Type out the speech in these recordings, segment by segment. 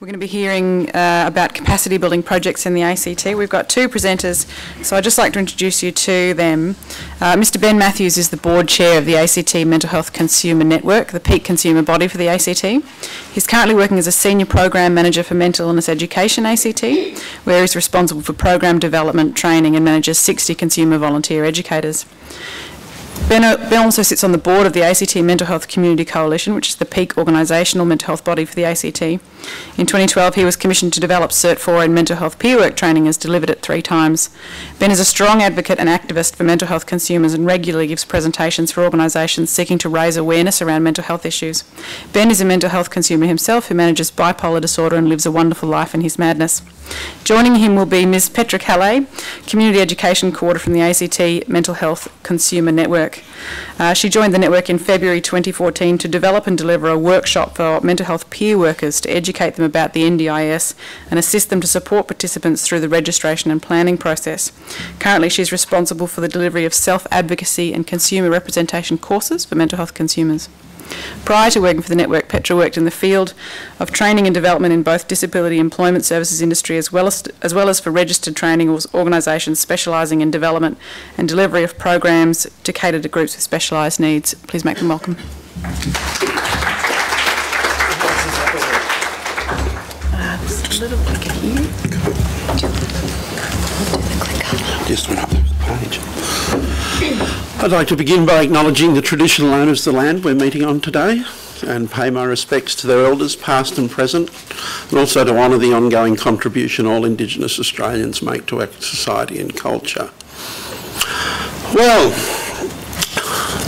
We're going to be hearing about capacity building projects in the ACT. We've got two presenters, so I'd just like to introduce you to them. Mr. Ben Matthews is the board chair of the ACT Mental Health Consumer Network, the peak consumer body for the ACT. He's currently working as a senior program manager for mental illness education ACT, where he's responsible for program development, training and manages 60 consumer volunteer educators. Ben also sits on the board of the ACT Mental Health Community Coalition, which is the peak organisational mental health body for the ACT. In 2012, he was commissioned to develop Cert 4 in mental health peer work training, has delivered it 3 times. Ben is a strong advocate and activist for mental health consumers and regularly gives presentations for organisations seeking to raise awareness around mental health issues. Ben is a mental health consumer himself who manages bipolar disorder and lives a wonderful life in his madness. Joining him will be Ms. Petra Kallay, Community Education Coordinator from the ACT Mental Health Consumer Network. She joined the network in February 2014 to develop and deliver a workshop for mental health peer workers to educate them about the NDIS and assist them to support participants through the registration and planning process. Currently, she's responsible for the delivery of self-advocacy and consumer representation courses for mental health consumers. Prior to working for the network, Petra worked in the field of training and development in both disability employment services industry as well as for registered training organisations specialising in development and delivery of programs to cater to groups with specialised needs. Please make them welcome. Just a little clicker here. Just went up the page. I'd like to begin by acknowledging the traditional owners of the land we're meeting on today and pay my respects to their elders past and present, and also to honour the ongoing contribution all Indigenous Australians make to our society and culture. Well,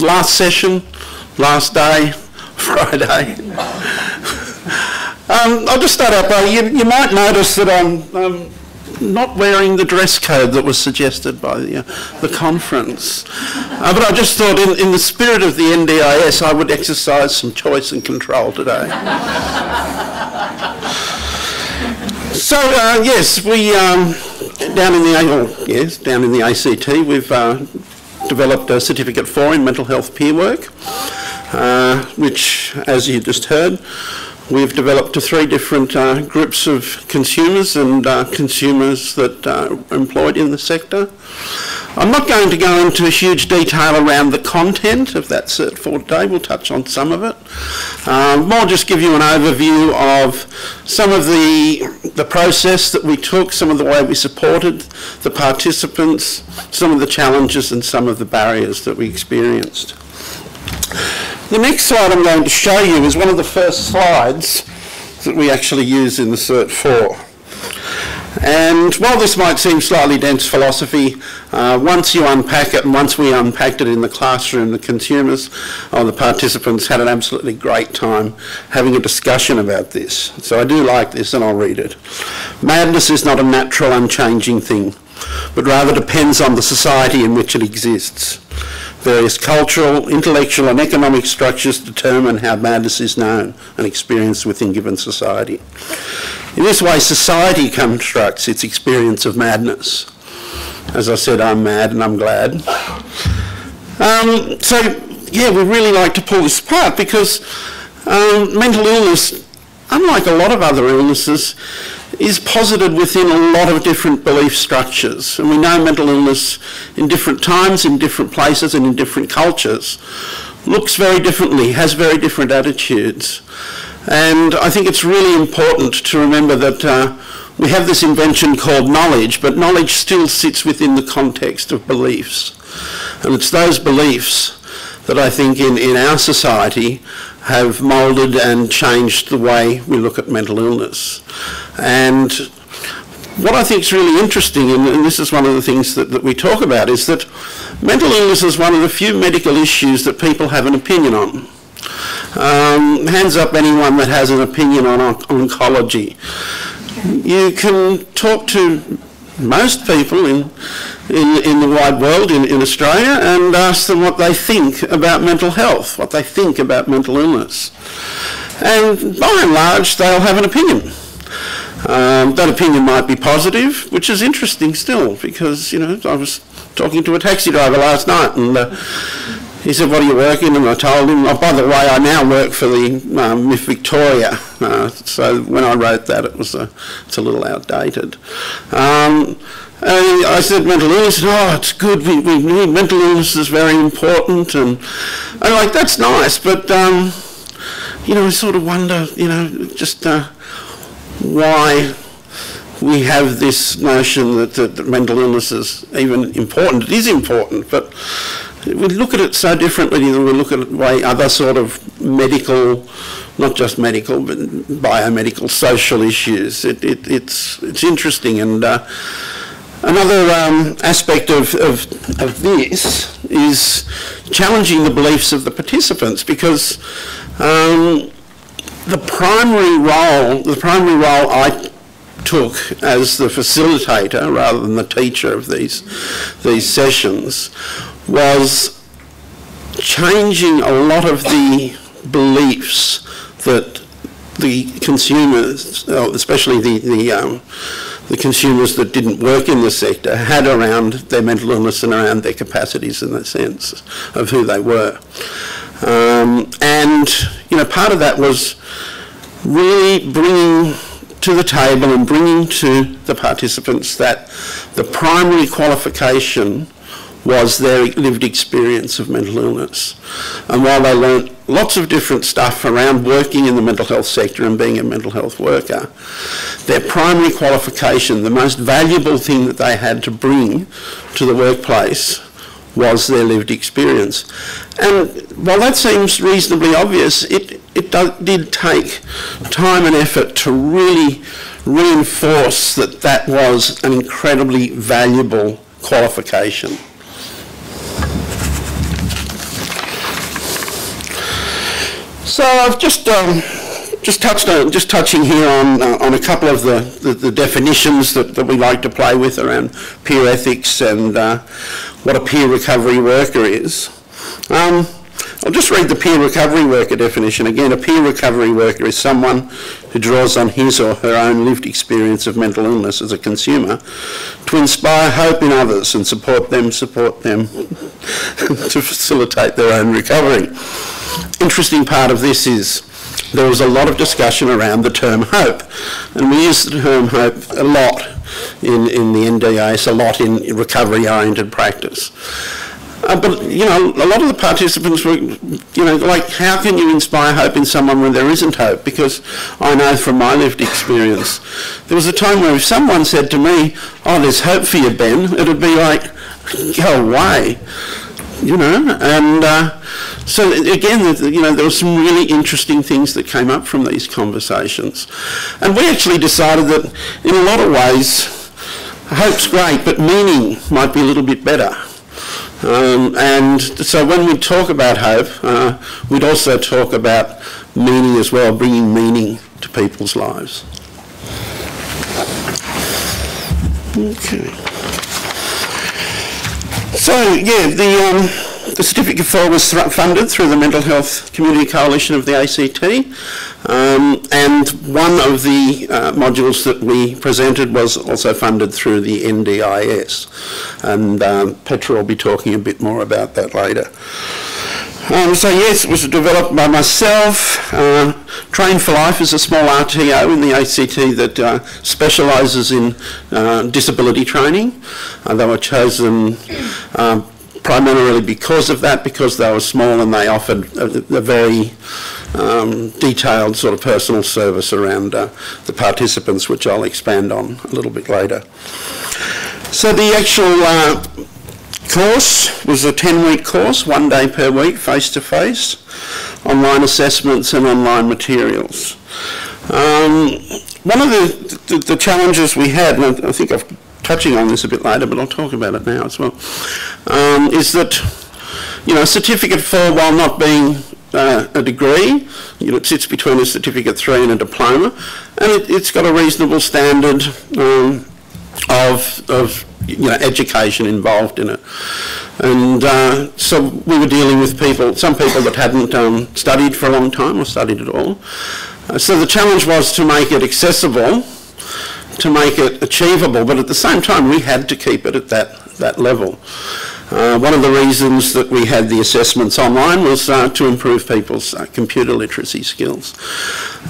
last session, last day, Friday. I'll just start out by, you might notice that I'm not wearing the dress code that was suggested by the conference. But I just thought in the spirit of the NDIS I would exercise some choice and control today. So yes, we down in the ACT we've developed a Certificate 4 in mental health peer work, which, as you just heard, we've developed to 3 different groups of consumers and consumers that are employed in the sector. I'm not going to go into huge detail around the content of that Cert 4 today. We'll touch on some of it. More just give you an overview of some of the process that we took, some of the way we supported the participants, some of the challenges and some of the barriers that we experienced. The next slide I'm going to show you is one of the first slides that we actually use in the Cert 4. And while this might seem slightly dense philosophy, once you unpack it, and once we unpacked it in the classroom, the consumers or the participants had an absolutely great time having a discussion about this. So I do like this and I'll read it. Madness is not a natural, unchanging thing, but rather depends on the society in which it exists. Various cultural, intellectual and economic structures determine how madness is known and experienced within given society. In this way, society constructs its experience of madness. As I said, I'm mad and I'm glad. So, yeah, we really like to pull this apart because mental illness, unlike a lot of other illnesses, is posited within a lot of different belief structures. And we know mental illness in different times, in different places and in different cultures looks very differently, has very different attitudes. And I think it's really important to remember that we have this invention called knowledge, but knowledge still sits within the context of beliefs. And it's those beliefs that I think in our society have moulded and changed the way we look at mental illness. And what I think is really interesting, and this is one of the things that we talk about, is that mental illness is one of the few medical issues that people have an opinion on. Hands up anyone that has an opinion on oncology. You can talk to most people in the wide world, in Australia, and ask them what they think about mental health, what they think about mental illness. And by and large, they'll have an opinion. That opinion might be positive, which is interesting still, because, you know, I was talking to a taxi driver last night, and he said, what are you working? And I told him, oh, by the way, I now work for the Miss Victoria. So when I wrote that, it's a little outdated. And I said mental illness, oh, it's good, we need mental illness is very important. And I'm like, that's nice, but, you know, I sort of wonder, you know, just why we have this notion that mental illness is even important. It is important, but we look at it so differently than we look at the way other sort of medical, not just medical, but biomedical, social issues. It's interesting. And another aspect of this is challenging the beliefs of the participants, because the primary role I took as the facilitator rather than the teacher of these sessions was changing a lot of the beliefs that the consumers, especially the consumers that didn't work in the sector, had around their mental illness and around their capacities in the sense of who they were. And, you know, part of that was really bringing to the table and bringing to the participants that the primary qualification was their lived experience of mental illness. And while they learnt lots of different stuff around working in the mental health sector and being a mental health worker, their primary qualification, the most valuable thing that they had to bring to the workplace, was their lived experience. And while that seems reasonably obvious, it did take time and effort to really reinforce that that was an incredibly valuable qualification. So I've just touching here on a couple of the definitions that we like to play with around peer ethics and what a peer recovery worker is. I'll just read the peer recovery worker definition again. A peer recovery worker is someone who draws on his or her own lived experience of mental illness as a consumer to inspire hope in others and support them to facilitate their own recovery. Interesting part of this is there was a lot of discussion around the term hope, and we use the term hope a lot in the NDIS, a lot in recovery-oriented practice. But, you know, a lot of the participants were, you know, like, how can you inspire hope in someone when there isn't hope? Because I know from my lived experience, there was a time where if someone said to me, oh, there's hope for you, Ben, it would be like, go away, you know. And so, again, you know, there were some really interesting things that came up from these conversations. And we actually decided that, in a lot of ways, hope's great, but meaning might be a little bit better. And so when we talk about hope, we'd also talk about meaning as well, bringing meaning to people's lives. Okay. So, yeah, the Certificate 4 was funded through the Mental Health Community Coalition of the ACT, and one of the modules that we presented was also funded through the NDIS, and Petra will be talking a bit more about that later. So yes, it was developed by myself. Train for Life is a small RTO in the ACT that specialises in disability training. They were chosen primarily because of that, because they were small and they offered a very detailed sort of personal service around the participants, which I'll expand on a little bit later. So the actual course was a 10-week course, 1 day per week, face-to-face, online assessments and online materials. One of the challenges we had, and I think I'm touching on this a bit later, but I'll talk about it now as well, is that, you know, Certificate 4, while not being a degree, you know, it sits between a Certificate 3 and a diploma, and it's got a reasonable standard of you know, education involved in it. And so we were dealing with some people that hadn't studied for a long time or studied at all. So the challenge was to make it accessible, to make it achievable, but at the same time we had to keep it at that level. One of the reasons that we had the assessments online was to improve people's computer literacy skills.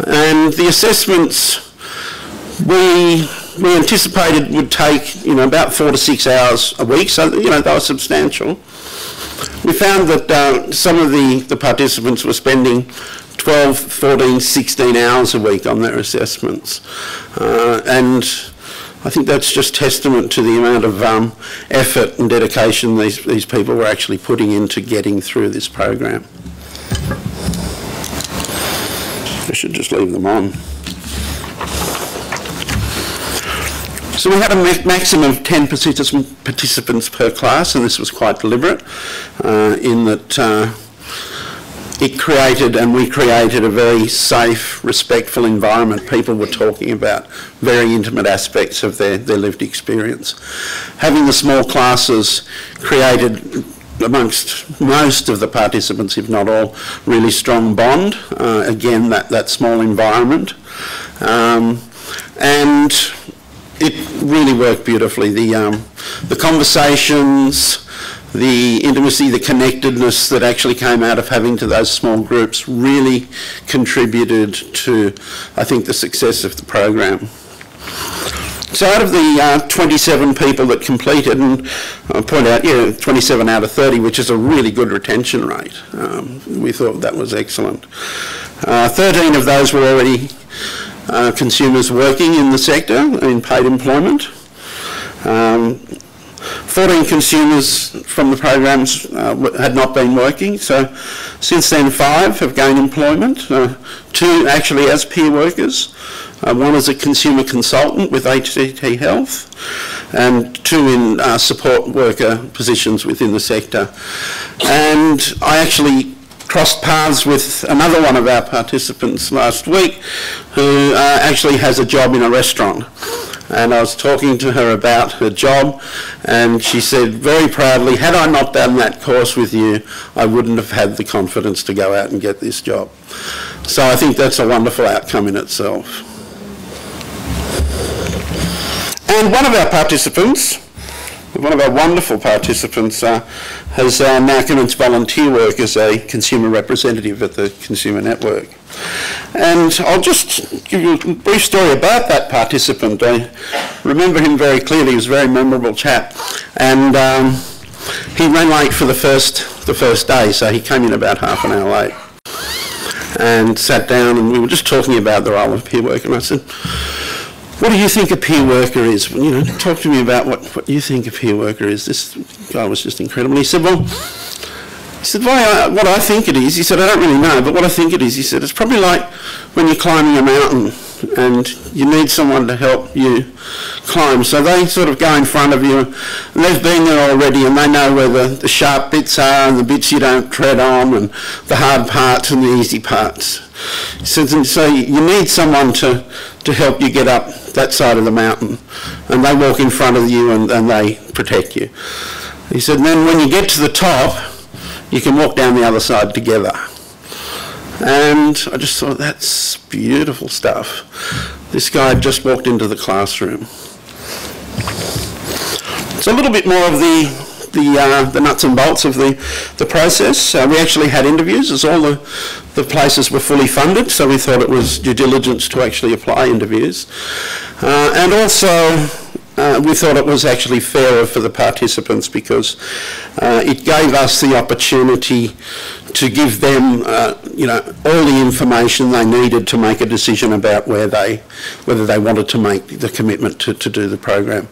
And the assessments we anticipated would take, about 4 to 6 hours a week, so, they were substantial. We found that some of the participants were spending 12, 14, 16 hours a week on their assessments. And I think that's just testament to the amount of effort and dedication these people were actually putting into getting through this program. I should just leave them on. So we had a maximum of 10 participants per class, and this was quite deliberate in that it created and we created a very safe, respectful environment. People were talking about very intimate aspects of their lived experience. Having the small classes created, amongst most of the participants, if not all, really strong bond. Again, that small environment. And it really worked beautifully. The conversations, the intimacy, the connectedness that actually came out of having to those small groups really contributed to, I think, the success of the program. So out of the 27 people that completed, and I'll point out, 27 out of 30, which is a really good retention rate. We thought that was excellent. 13 of those were already consumers working in the sector in paid employment. 14 consumers from the programs had not been working, so since then 5 have gained employment, 2 actually as peer workers, 1 as a consumer consultant with ACT Health, and 2 in support worker positions within the sector. And I actually crossed paths with another one of our participants last week who actually has a job in a restaurant. And I was talking to her about her job, and she said very proudly, had I not done that course with you, I wouldn't have had the confidence to go out and get this job. So I think that's a wonderful outcome in itself. And one of our participants, one of our wonderful participants, has now commenced volunteer work as a consumer representative at the Consumer Network. And I'll just give you a brief story about that participant. I remember him very clearly. He was a very memorable chap. And he ran late for the first day, so he came in about half an hour late and sat down, and we were just talking about the role of peer work. And I said, what do you think a peer worker is? Talk to me about what you think a peer worker is. This guy was just incredible. He said, what I think it is, he said, I don't really know, but what I think it is, he said, it's probably like when you're climbing a mountain and you need someone to help you climb. So they sort of go in front of you, and they've been there already, and they know where the sharp bits are and the bits you don't tread on, and the hard parts and the easy parts. He said, and so you need someone to help you get up that side of the mountain, and they walk in front of you and they protect you. He said, and then when you get to the top, you can walk down the other side together. And I just thought, that's beautiful stuff. This guy had just walked into the classroom. It's a little bit more of the nuts and bolts of the process. We actually had interviews, as all the places were fully funded, so we thought it was due diligence to actually apply interviews. And also, we thought it was actually fairer for the participants because it gave us the opportunity to give them, all the information they needed to make a decision about whether they wanted to make the commitment to do the program.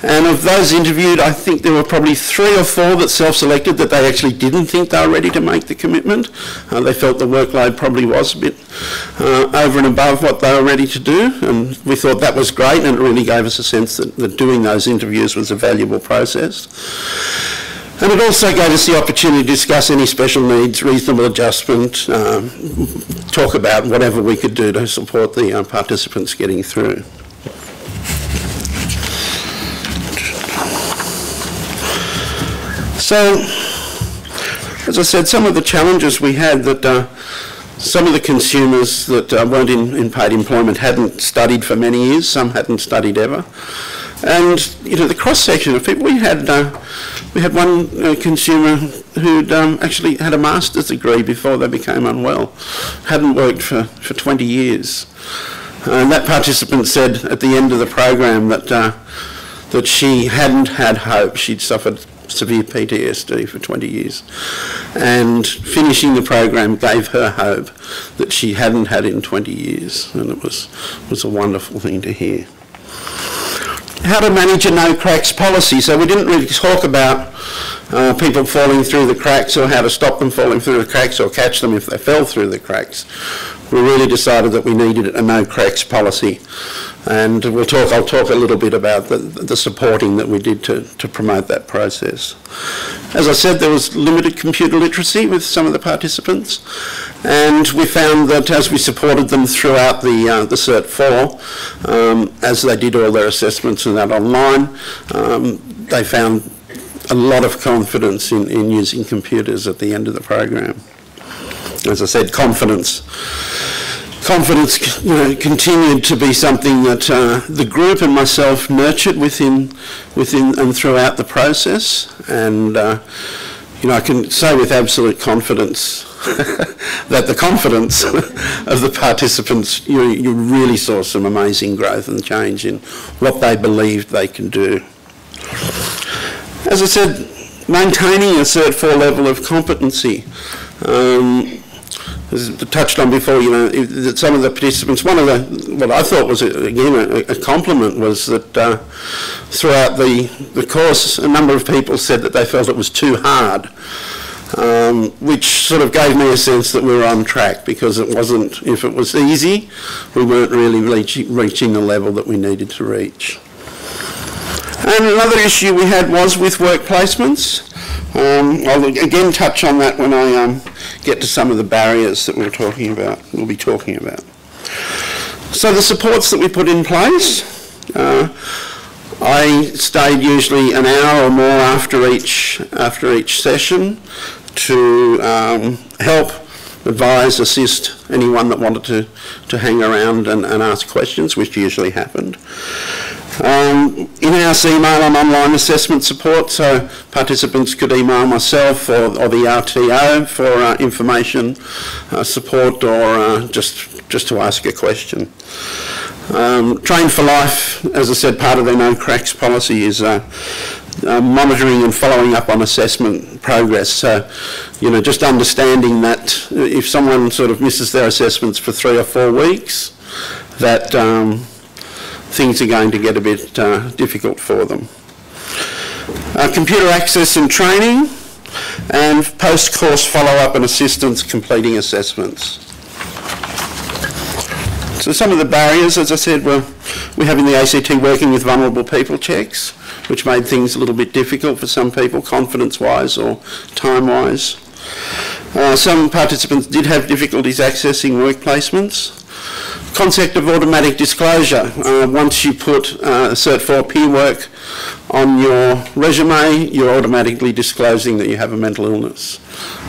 And of those interviewed, I think there were probably 3 or 4 that self-selected that they actually didn't think they were ready to make the commitment. They felt the workload probably was a bit over and above what they were ready to do, and we thought that was great, and it really gave us a sense that doing those interviews was a valuable process. And it also gave us the opportunity to discuss any special needs, reasonable adjustment, talk about whatever we could do to support the participants getting through. So, as I said, some of the challenges we had that some of the consumers that weren't in paid employment hadn't studied for many years, some hadn't studied ever. And, the cross-section of people, we had We had one consumer who'd actually had a master's degree before they became unwell, hadn't worked for 20 years. And that participant said at the end of the program that she hadn't had hope. She'd suffered severe PTSD for 20 years. And finishing the program gave her hope that she hadn't had in 20 years. And it was a wonderful thing to hear. How to manage a no cracks policy. So we didn't really talk about people falling through the cracks or how to stop them falling through the cracks or catch them if they fell through the cracks. We really decided that we needed a no cracks policy, and I'll talk a little bit about the supporting that we did to promote that process. As I said, there was limited computer literacy with some of the participants, and we found that as we supported them throughout the Cert 4, as they did all their assessments and that online, they found a lot of confidence in using computers at the end of the program. As I said, confidence continued to be something that the group and myself nurtured within and throughout the process. And I can say with absolute confidence that the confidence of the participants, you really saw some amazing growth and change in what they believed they can do. As I said, maintaining a Cert 4 level of competency. As touched on before, that some of the participants, what I thought was, again, a compliment was that throughout the course, a number of people said that they felt it was too hard, which sort of gave me a sense that we were on track, because it wasn't, if it was easy, we weren't really reaching the level that we needed to reach. And another issue we had was with work placements. I'll again touch on that when I get to some of the barriers that we'll be talking about. So the supports that we put in place, I stayed usually an hour or more after each session to help advise, assist anyone that wanted to hang around and ask questions, which usually happened. In-house email and online assessment support, so participants could email myself or the RTO for information, support, or just to ask a question. Train for Life, as I said, part of their no cracks policy is monitoring and following up on assessment progress. So, just understanding that if someone sort of misses their assessments for 3 or 4 weeks, that things are going to get a bit difficult for them. Computer access and training, and post-course follow-up and assistance completing assessments. So some of the barriers, as I said, we have in the ACT working with vulnerable people checks, which made things a little bit difficult for some people, confidence-wise or time-wise. Some participants did have difficulties accessing work placements. Concept of automatic disclosure. Once you put Cert 4 peer work on your resume, you're automatically disclosing that you have a mental illness,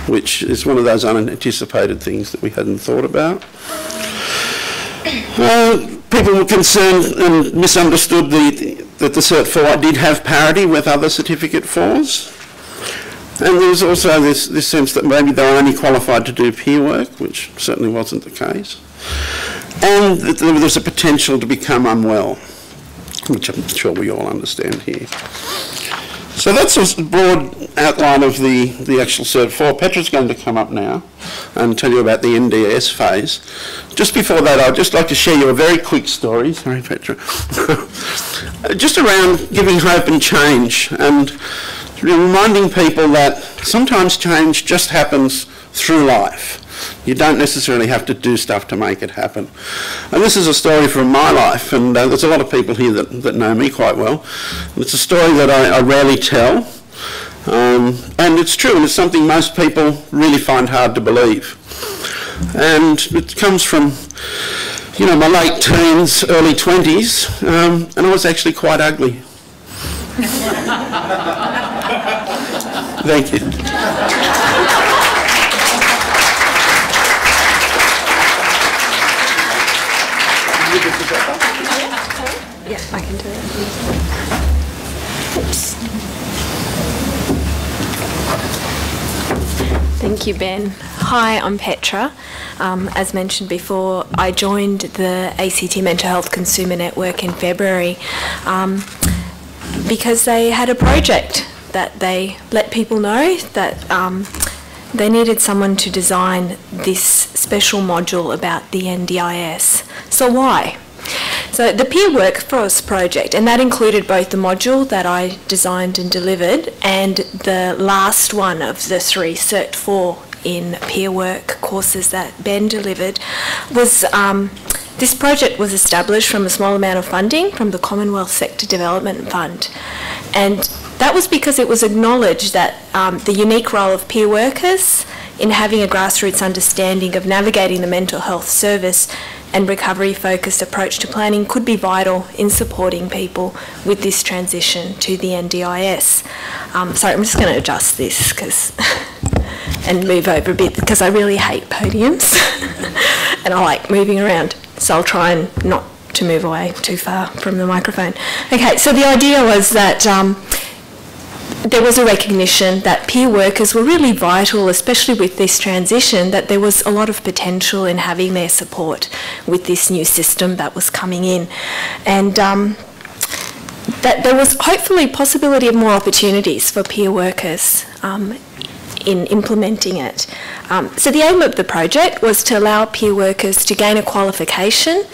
which is one of those unanticipated things that we hadn't thought about. People were concerned and misunderstood that the Cert 4 did have parity with other Certificate 4s. And there was also this sense that maybe they were only qualified to do peer work, which certainly wasn't the case. And that there was a potential to become unwell, which I'm sure we all understand here. So that's a broad outline of the actual Cert 4. Petra's going to come up now and tell you about the NDIS phase. Just before that, I'd just like to share you a very quick story. Sorry, Petra. Just around giving hope and change, and reminding people that sometimes change just happens through life. You don't necessarily have to do stuff to make it happen. And this is a story from my life, and there's a lot of people here that know me quite well. It's a story that I rarely tell, and it's true, and it's something most people really find hard to believe. And it comes from, my late teens, early 20s, and I was actually quite ugly. Thank you. Yeah, I can do it. Oops. Thank you, Ben. Hi, I'm Petra. As mentioned before, I joined the ACT Mental Health Consumer Network in February because they had a project that they let people know that they needed someone to design this special module about the NDIS. So why? So the peer workforce project, and that included both the module that I designed and delivered and the last one of the 3 Cert 4 in peer work courses that Ben delivered, was this project was established from a small amount of funding from the Commonwealth Sector Development Fund. And that was because it was acknowledged that the unique role of peer workers in having a grassroots understanding of navigating the mental health service and recovery-focused approach to planning could be vital in supporting people with this transition to the NDIS. Sorry, I'm just going to adjust this and move over a bit because I really hate podiums and I like moving around. So I'll try and not to move away too far from the microphone. Okay, so the idea was that there was a recognition that peer workers were really vital, especially with this transition, that there was a lot of potential in having their support with this new system that was coming in. And that there was hopefully possibility of more opportunities for peer workers in implementing it. So the aim of the project was to allow peer workers to gain a qualification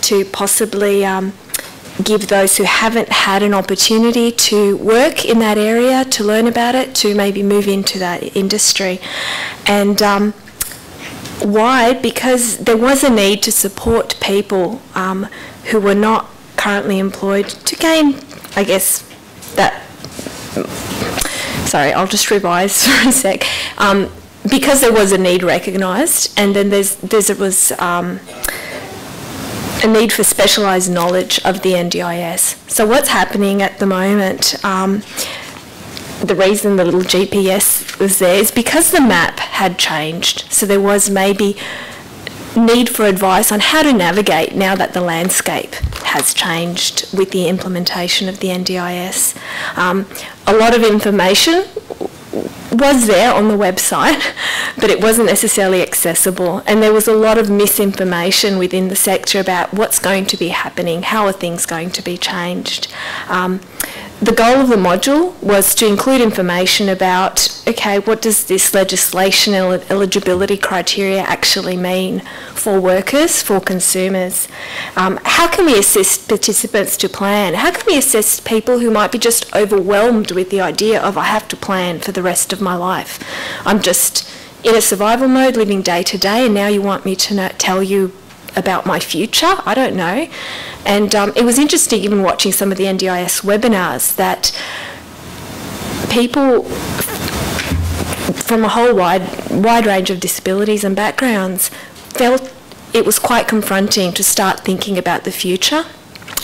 to possibly give those who haven't had an opportunity to work in that area, to learn about it, to maybe move into that industry. And why? Because there was a need to support people who were not currently employed to gain, I guess, that... Sorry, I'll just revise for a sec. Because there was a need recognised, and then there was a need for specialised knowledge of the NDIS. So what's happening at the moment, the reason the little GPS was there is because the map had changed. So there was maybe need for advice on how to navigate now that the landscape has changed with the implementation of the NDIS. A lot of information was there on the website, but it wasn't necessarily accessible, and there was a lot of misinformation within the sector about what's going to be happening, how are things going to be changed. The goal of the module was to include information about, okay, what does this legislation eligibility criteria actually mean for workers, for consumers? How can we assist participants to plan? How can we assist people who might be just overwhelmed with the idea of, I have to plan for the rest of my life? I'm just in a survival mode, living day to day, and now you want me to tell you about my future? I don't know. And it was interesting even watching some of the NDIS webinars that people from a whole wide range of disabilities and backgrounds felt it was quite confronting to start thinking about the future.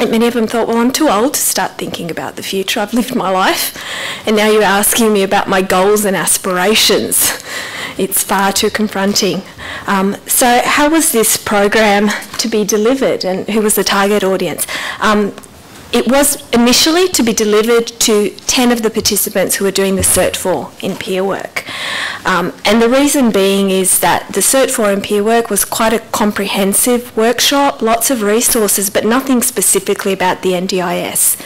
And many of them thought, well, I'm too old to start thinking about the future. I've lived my life, and now you're asking me about my goals and aspirations. It's far too confronting. So how was this program to be delivered, and who was the target audience? It was initially to be delivered to 10 of the participants who were doing the Cert 4 in peer work. And the reason being is that the Cert 4 in peer work was quite a comprehensive workshop, lots of resources, but nothing specifically about the NDIS.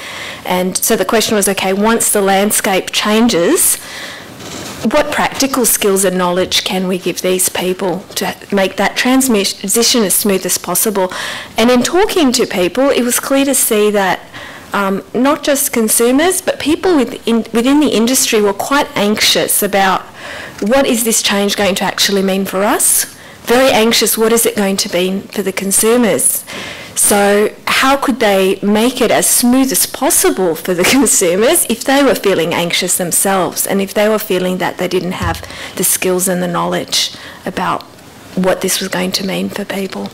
And so the question was, okay, once the landscape changes, what practical skills and knowledge can we give these people to make that transition as smooth as possible? And in talking to people, it was clear to see that not just consumers, but people within the industry were quite anxious about what is this change going to actually mean for us? Very anxious, what is it going to mean for the consumers? So how could they make it as smooth as possible for the consumers if they were feeling anxious themselves, and if they were feeling that they didn't have the skills and the knowledge about what this was going to mean for people?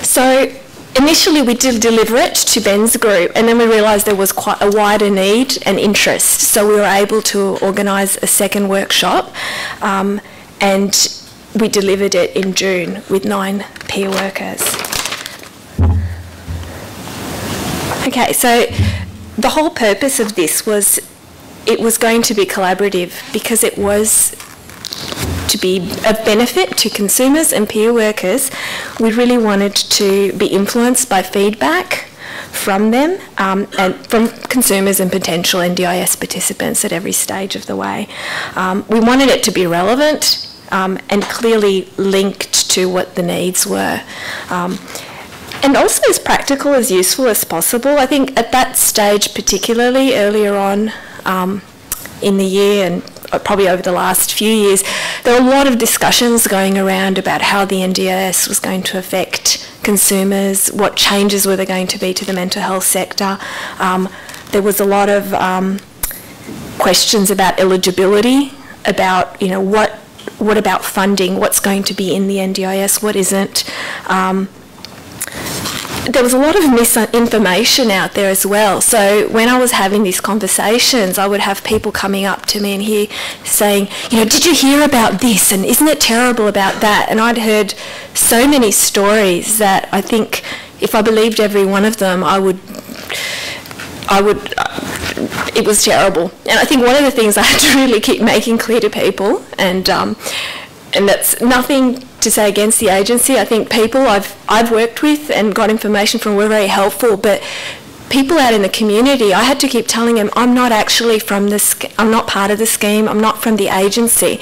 So initially we did deliver it to Ben's group, and then we realised there was quite a wider need and interest, so we were able to organise a second workshop, and we delivered it in June with 9 peer workers. Okay, so the whole purpose of this was it was going to be collaborative because it was to be of benefit to consumers and peer workers. We really wanted to be influenced by feedback from them and from consumers and potential NDIS participants at every stage of the way. We wanted it to be relevant and clearly linked to what the needs were. And also as practical, as useful as possible. I think at that stage, particularly earlier on in the year and probably over the last few years, there were a lot of discussions going around about how the NDIS was going to affect consumers, what changes were there going to be to the mental health sector. There was a lot of questions about eligibility, about, you know, what about funding, what's going to be in the NDIS, what isn't. There was a lot of misinformation out there as well. So when I was having these conversations, I would have people coming up to me and saying, you know, did you hear about this? And isn't it terrible about that? And I'd heard so many stories that I think if I believed every one of them, it was terrible. And I think one of the things I had to really keep making clear to people, and that's nothing to say against the agency. I think people I've worked with and got information from were very helpful, but people out in the community, I had to keep telling them, I'm not actually from I'm not part of the scheme, I'm not from the agency,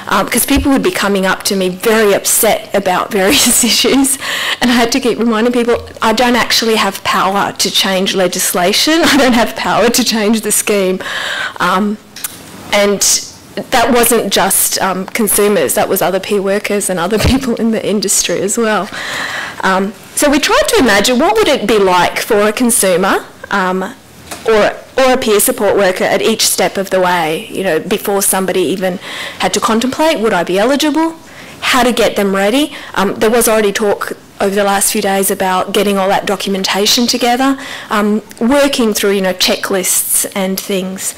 because people would be coming up to me very upset about various issues, and I had to keep reminding people, I don't actually have power to change legislation, I don't have power to change the scheme. And that wasn't just consumers, that was other peer workers and other people in the industry as well. So we tried to imagine what would it be like for a consumer or a peer support worker at each step of the way, you know, before somebody even had to contemplate, would I be eligible? How to get them ready. There was already talk over the last few days about getting all that documentation together, working through, you know, checklists and things.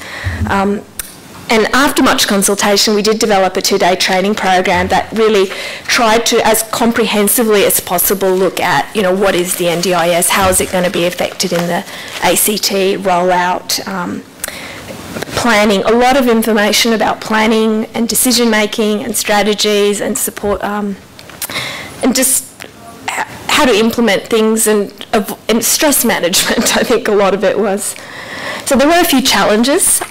And after much consultation, we did develop a 2-day training program that really tried to, as comprehensively as possible, look at, you know, what is the NDIS, how is it going to be affected in the ACT rollout, planning, a lot of information about planning and decision making and strategies and support, and just how to implement things and stress management. I think a lot of it was. So there were a few challenges.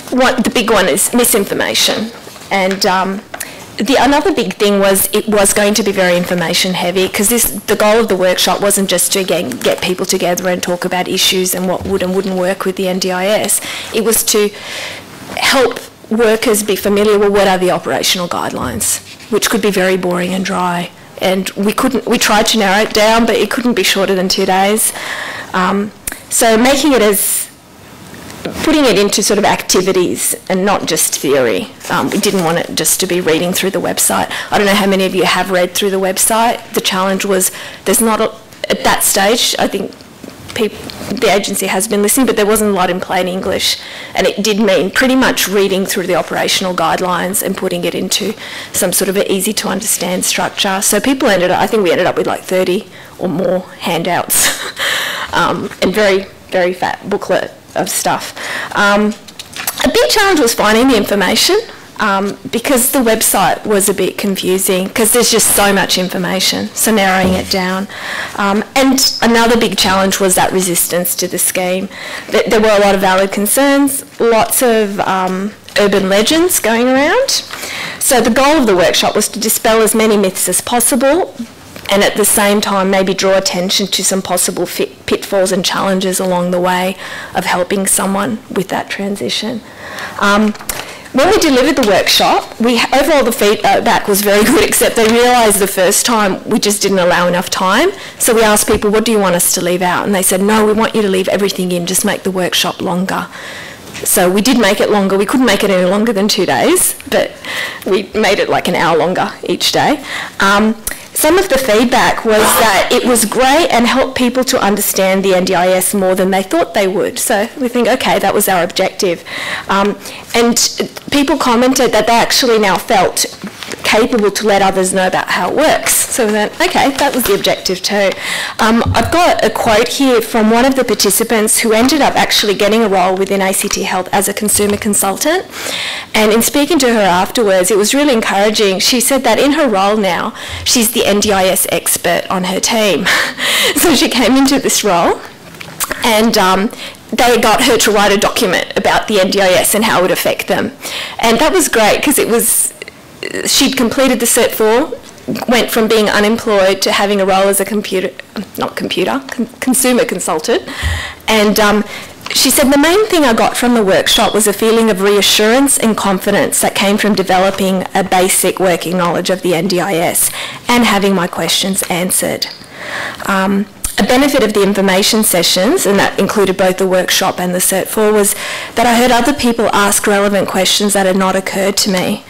The big one is misinformation, and another big thing was it was going to be very information heavy, because the goal of the workshop wasn't just to again get people together and talk about issues and what would and wouldn't work with the NDIS. It was to help workers be familiar with what are the operational guidelines, which could be very boring and dry. And we tried to narrow it down, but it couldn't be shorter than 2 days. So putting it into sort of activities and not just theory. We didn't want it just to be reading through the website. I don't know how many of you have read through the website. The challenge was at that stage, I think the agency has been listening, but there wasn't a lot in plain English, and it did mean pretty much reading through the operational guidelines and putting it into some sort of an easy to understand structure. So people I think we ended up with like 30 or more handouts and very, very fat booklet of stuff. A big challenge was finding the information because the website was a bit confusing because there's just so much information, so narrowing it down. And another big challenge was that resistance to the scheme. There were a lot of valid concerns, lots of urban legends going around. So the goal of the workshop was to dispel as many myths as possible, and at the same time maybe draw attention to some possible pitfalls and challenges along the way of helping someone with that transition. When we delivered the workshop, overall the feedback was very good, except they realised the first time we just didn't allow enough time. So we asked people, what do you want us to leave out? And they said, no, we want you to leave everything in, just make the workshop longer. So we did make it longer. We couldn't make it any longer than 2 days, but we made it like an hour longer each day. Some of the feedback was that it was great and helped people to understand the NDIS more than they thought they would. So we think, okay, that was our objective. And people commented that they actually now felt capable to let others know about how it works. So we went, okay, that was the objective too. I've got a quote here from one of the participants who ended up actually getting a role within ACT Health as a consumer consultant. And in speaking to her afterwards, it was really encouraging. She said that in her role now, she's the NDIS expert on her team. So she came into this role and they got her to write a document about the NDIS and how it would affect them. And that was great because it was, she'd completed the Cert 4, went from being unemployed to having a role as a consumer consultant. And she said, the main thing I got from the workshop was a feeling of reassurance and confidence that came from developing a basic working knowledge of the NDIS and having my questions answered. A benefit of the information sessions, and that included both the workshop and the Cert 4, was that I heard other people ask relevant questions that had not occurred to me.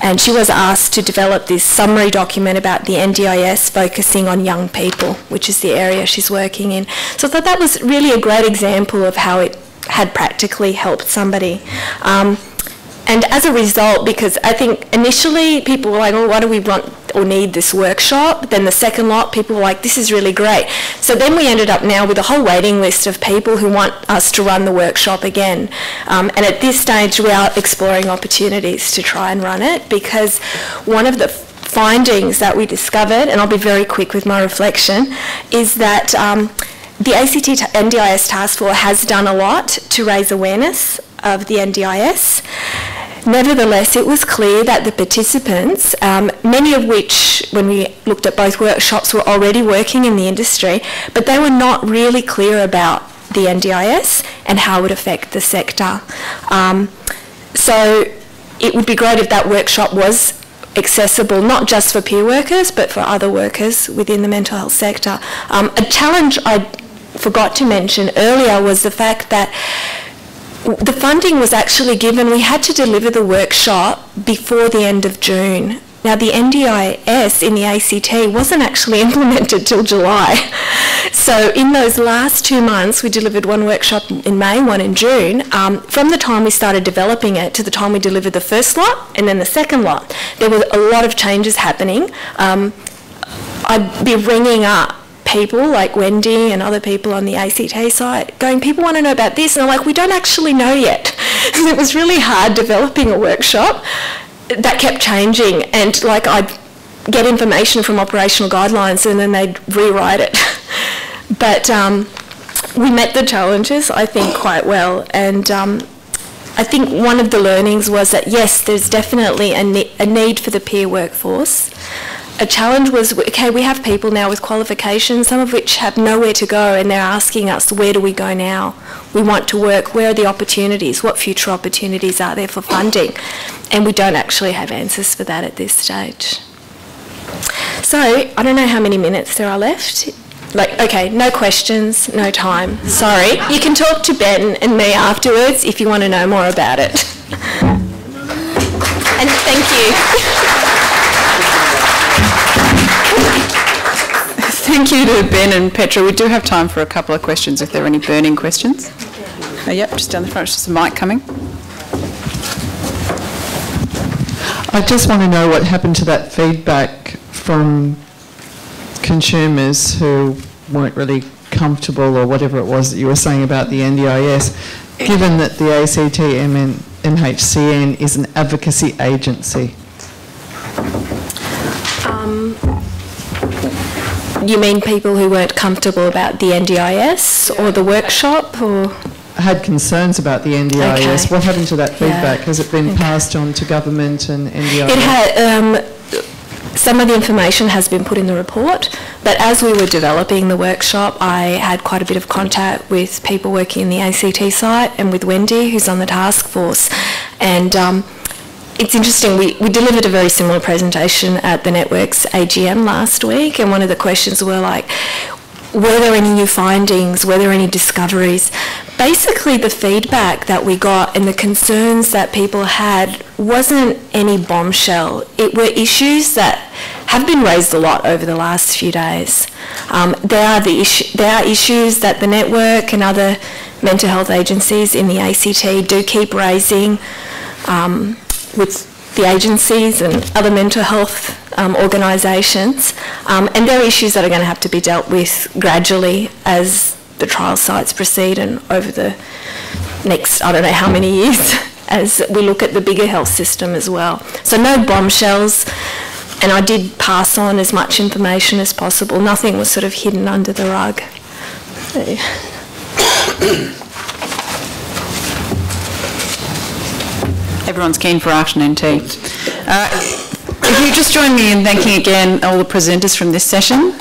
And she was asked to develop this summary document about the NDIS focusing on young people, which is the area she's working in. So I thought that was really a great example of how it had practically helped somebody. And as a result, because I think initially people were like, oh, why do we want or need this workshop? Then the second lot, people were like, this is really great. So then we ended up now with a whole waiting list of people who want us to run the workshop again. And at this stage, we are exploring opportunities to try and run it, because one of the findings that we discovered, and I'll be very quick with my reflection, is that the ACT NDIS Task Force has done a lot to raise awareness of the NDIS. Nevertheless, it was clear that the participants, many of which, when we looked at both workshops, were already working in the industry, but they were not really clear about the NDIS and how it would affect the sector. So it would be great if that workshop was accessible, not just for peer workers, but for other workers within the mental health sector. A challenge I forgot to mention earlier was the fact that the funding was actually given, we had to deliver the workshop before the end of June. Now the NDIS in the ACT wasn't actually implemented till July. So in those last 2 months, we delivered one workshop in May, one in June. From the time we started developing it to the time we delivered the first lot and then the second lot, there were a lot of changes happening. I'd be ringing up people like Wendy and other people on the ACT site going, people want to know about this, and I'm like, we don't actually know yet. It was really hard developing a workshop that kept changing, and like I'd get information from operational guidelines and then they'd rewrite it. But we met the challenges, I think, quite well, and I think one of the learnings was that yes, there's definitely a need for the peer workforce. A challenge was, okay, we have people now with qualifications, some of which have nowhere to go, and they're asking us, where do we go now? We want to work, where are the opportunities? What future opportunities are there for funding? And we don't actually have answers for that at this stage. So, I don't know how many minutes there are left. Like, okay, no questions, no time. Sorry. You can talk to Ben and me afterwards if you want to know more about it. And thank you. Thank you to Ben and Petra. We do have time for a couple of questions if there are any burning questions. Yep, just down the front, just a mic coming. I just want to know what happened to that feedback from consumers who weren't really comfortable, or whatever it was that you were saying about the NDIS, given that the ACTMHCN is an advocacy agency. You mean people who weren't comfortable about the NDIS or the workshop, or? Had concerns about the NDIS. Okay. What happened to that feedback? Has it been passed on to government and NDIS? It had. Some of the information has been put in the report, but as we were developing the workshop, I had quite a bit of contact with people working in the ACT site and with Wendy, who's on the task force. And it's interesting, we delivered a very similar presentation at the network's AGM last week, and one of the questions were like, were there any new findings, were there any discoveries? Basically the feedback that we got and the concerns that people had wasn't any bombshell. It were issues that have been raised a lot over the last few days. There are issues that the network and other mental health agencies in the ACT do keep raising with the agencies and other mental health organisations. And there are issues that are going to have to be dealt with gradually as the trial sites proceed and over the next, I don't know how many years, as we look at the bigger health system as well. So no bombshells, and I did pass on as much information as possible. Nothing was sort of hidden under the rug. Everyone's keen for afternoon tea. If you just join me in thanking again all the presenters from this session.